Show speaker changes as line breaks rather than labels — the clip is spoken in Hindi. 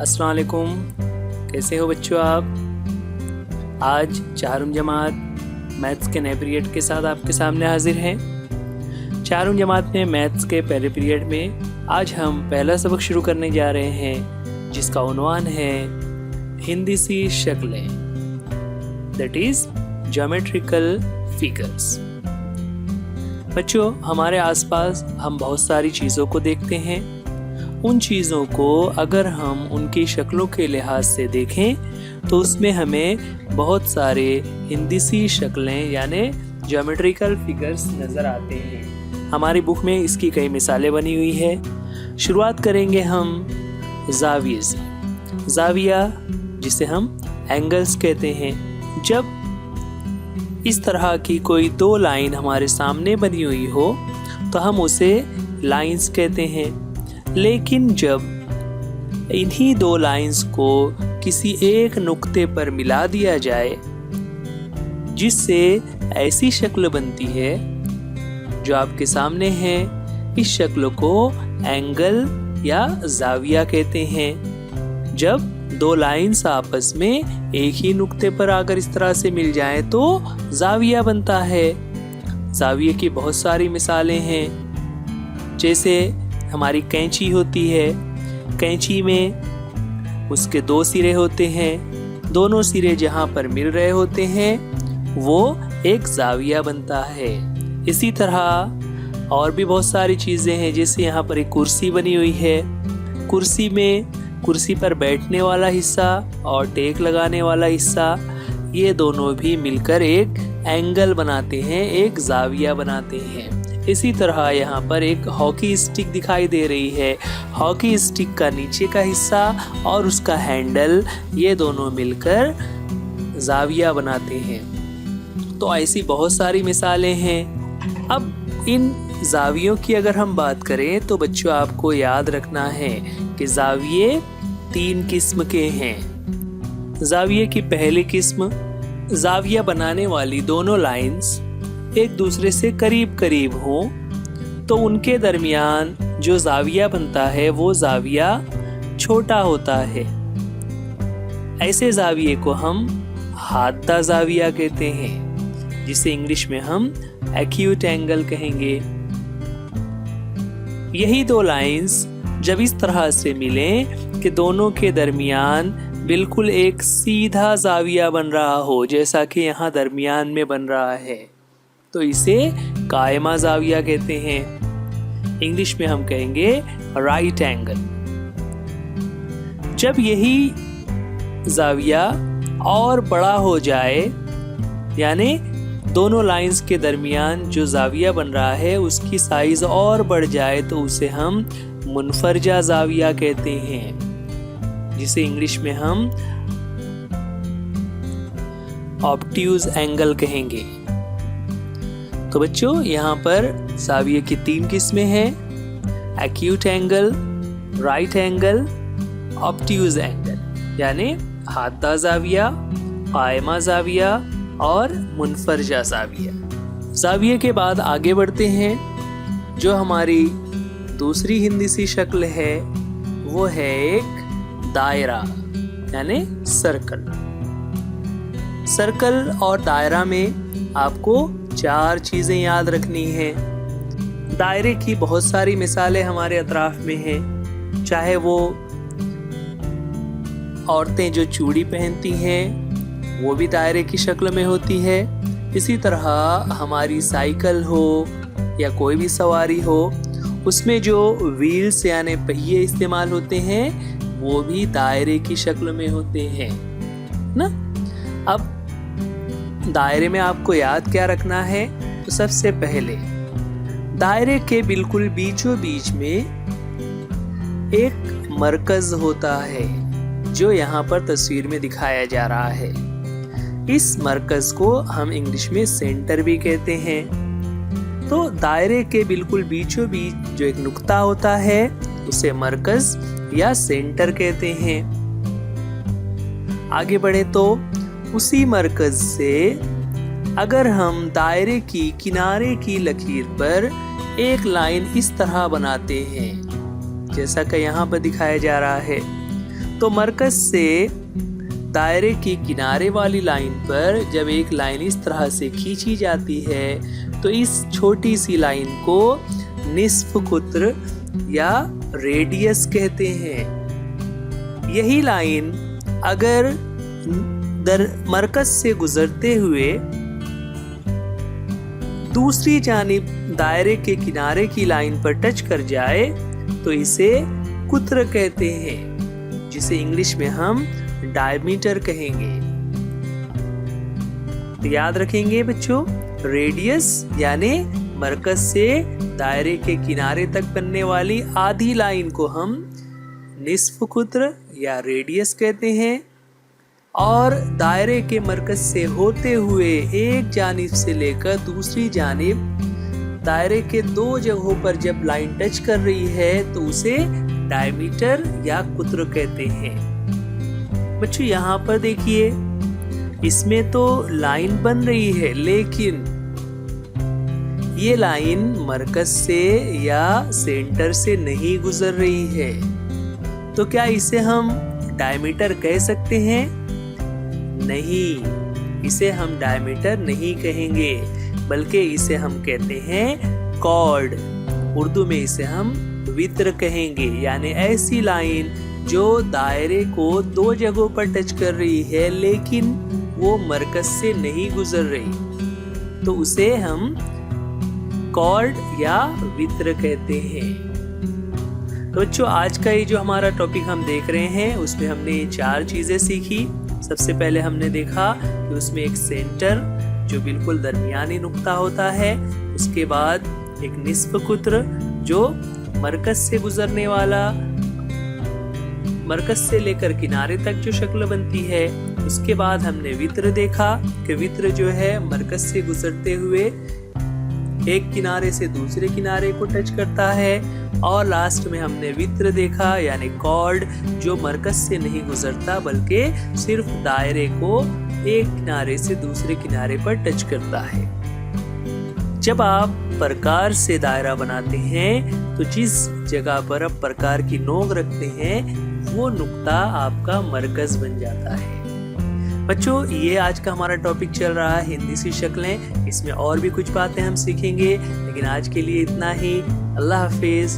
अस्सलाम वालेकुम। कैसे हो बच्चों आप? आज चारुम जमात मैथ्स के नए पीरियड के साथ आपके सामने हाजिर हैं। चारुम जमात में मैथ्स के पहले पीरियड में आज हम पहला सबक शुरू करने जा रहे हैं, जिसका उन्वान है हिंदी सी शक्लें, दैट इज ज्योमेट्रिकल फिगर्स। बच्चों, हमारे आसपास हम बहुत सारी चीज़ों को देखते हैं। उन चीज़ों को अगर हम उनकी शक्लों के लिहाज से देखें तो उसमें हमें बहुत सारे हिंदसी शक्लें यानी ज्योमेट्रिकल फिगर्स नज़र आते हैं। हमारी बुक में इसकी कई मिसालें बनी हुई है। शुरुआत करेंगे हम ज़ाविये से। ज़ाविया जिसे हम एंगल्स कहते हैं। जब इस तरह की कोई दो लाइन हमारे सामने बनी हुई हो तो हम उसे लाइंस कहते हैं। लेकिन जब इन्हीं दो लाइंस को किसी एक नुक्ते पर मिला दिया जाए जिससे ऐसी शक्ल बनती है जो आपके सामने है, इस शक्ल को एंगल या ज़ाविया कहते हैं। जब दो लाइंस आपस में एक ही नुक्ते पर आकर इस तरह से मिल जाएं तो ज़ाविया बनता है। ज़ाविये की बहुत सारी मिसालें हैं। जैसे हमारी कैंची होती है। कैंची में उसके दो सिरे होते हैं। दोनों सिरे जहाँ पर मिल रहे होते हैं वो एक ज़ाविया बनता है। इसी तरह और भी बहुत सारी चीज़ें हैं। जैसे यहाँ पर एक कुर्सी बनी हुई है। कुर्सी में कुर्सी पर बैठने वाला हिस्सा और टेक लगाने वाला हिस्सा, ये दोनों भी मिलकर एक एंगल बनाते हैं, एक ज़ाविया बनाते हैं। इसी तरह यहाँ पर एक हॉकी स्टिक दिखाई दे रही है। हॉकी स्टिक का नीचे का हिस्सा और उसका हैंडल, ये दोनों मिलकर ज़ाविया बनाते हैं। तो ऐसी बहुत सारी मिसालें हैं। अब इन ज़ावियों की अगर हम बात करें तो बच्चों आपको याद रखना है कि ज़ाविये तीन किस्म के हैं। ज़ाविये की पहली किस्म, ज़ाविया बनाने वाली दोनों लाइंस एक दूसरे से करीब करीब हो तो उनके दरमियान जो ज़ाविया बनता है वो ज़ाविया छोटा होता है। ऐसे ज़ाविये को हम हाददा ज़ाविया कहते हैं, जिसे इंग्लिश में हम एक्यूट एंगल कहेंगे। यही दो लाइंस जब इस तरह से मिलें कि दोनों के दरमियान बिल्कुल एक सीधा ज़ाविया बन रहा हो, जैसा कि यहाँ दरमियान में बन रहा है, तो इसे कायमा ज़ाविया कहते हैं। इंग्लिश में हम कहेंगे राइट एंगल। जब यही ज़ाविया और बड़ा हो जाए, यानी दोनों लाइंस के दरमियान जो ज़ाविया बन रहा है उसकी साइज और बढ़ जाए, तो उसे हम मुनफरजा ज़ाविया कहते हैं, जिसे इंग्लिश में हम ऑब्ट्यूज एंगल कहेंगे। तो बच्चों, यहाँ पर ज़ाविये की तीन किस्में हैं: acute angle, right angle, obtuse angle, यानी हाददा ज़ाविया, कायमा ज़ाविया और मुनफरजा ज़ाविया। ज़ाविये के बाद आगे बढ़ते हैं। जो हमारी दूसरी हिंदसी शक्ल है वो है एक दायरा यानी सर्कल। सर्कल और दायरा में आपको चार चीजें याद रखनी है। दायरे की बहुत सारी मिसालें हमारे अतराफ में हैं। चाहे वो औरतें जो चूड़ी पहनती हैं वो भी दायरे की शक्ल में होती है। इसी तरह हमारी साइकिल हो या कोई भी सवारी हो, उसमें जो व्हील्स यानी पहिए इस्तेमाल होते हैं वो भी दायरे की शक्ल में होते हैं ना। अब दायरे में आपको याद क्या रखना है? तो सबसे पहले दायरे के बिल्कुल बीचों बीच में एक मरकज होता है, जो यहाँ पर तस्वीर में दिखाया जा रहा है। इस मरकज को हम इंग्लिश में सेंटर भी कहते हैं। तो दायरे के बिल्कुल बीचों बीच जो एक नुक्ता होता है उसे मरकज या सेंटर कहते हैं। आगे बढ़े तो उसी मरकज से अगर हम दायरे की किनारे की लकीर पर एक लाइन इस तरह बनाते हैं जैसा कि यहाँ पर दिखाया जा रहा है, तो मरकज से दायरे की किनारे वाली लाइन पर जब एक लाइन इस तरह से खींची जाती है तो इस छोटी सी लाइन को निस्फ कुत्र या रेडियस कहते हैं। यही लाइन अगर मरकज से गुजरते हुए दूसरी जानिब दायरे के किनारे की लाइन पर टच कर जाए तो इसे कुत्र कहते हैं, जिसे इंग्लिश में हम डायमीटर कहेंगे। तो याद रखेंगे बच्चों, रेडियस यानी मरकज से दायरे के किनारे तक बनने वाली आधी लाइन को हम निस्फ कुत्र या रेडियस कहते हैं, और दायरे के मरकज से होते हुए एक जानिब से लेकर दूसरी जानिब दायरे के दो जगहों पर जब लाइन टच कर रही है तो उसे डायमीटर या कुत्र कहते हैं। बच्चों यहाँ पर देखिए, इसमें तो लाइन बन रही है लेकिन ये लाइन मरकज से या सेंटर से नहीं गुजर रही है, तो क्या इसे हम डायमीटर कह सकते हैं? नहीं, इसे हम डायमीटर नहीं कहेंगे, बल्कि इसे हम कहते हैं कॉर्ड। उर्दू में इसे हम वित्र कहेंगे, यानी ऐसी लाइन जो दायरे को दो जगहों पर टच कर रही है लेकिन वो मरकज से नहीं गुजर रही, तो उसे हम कॉर्ड या वित्र कहते हैं। तो बच्चों, आज का ये जो हमारा टॉपिक हम देख रहे हैं उसमें हमने 4 चीजें सीखी। सबसे पहले हमने देखा कि उसमें एक सेंटर जो बिल्कुल दरमियानी नुक्ता होता है, उसके बाद एक निस्फ कुत्र जो मरकज से गुजरने वाला, मरकज से लेकर किनारे तक जो शक्ल बनती है, उसके बाद हमने वित्र देखा कि वित्र जो है मरकज से गुजरते हुए एक किनारे से दूसरे किनारे को टच करता है, और लास्ट में हमने वित्र देखा यानी कॉर्ड जो मरकज से नहीं गुजरता बल्कि सिर्फ दायरे को एक किनारे से दूसरे किनारे पर टच करता है। जब आप प्रकार से दायरा बनाते हैं तो जिस जगह पर आप प्रकार की नोक रखते हैं वो नुक्ता आपका मरकज बन जाता है। बच्चों, ये आज का हमारा टॉपिक चल रहा है हिंदी सी शक्लें। इसमें और भी कुछ बातें हम सीखेंगे, लेकिन आज के लिए इतना ही। अल्लाह हाफिज।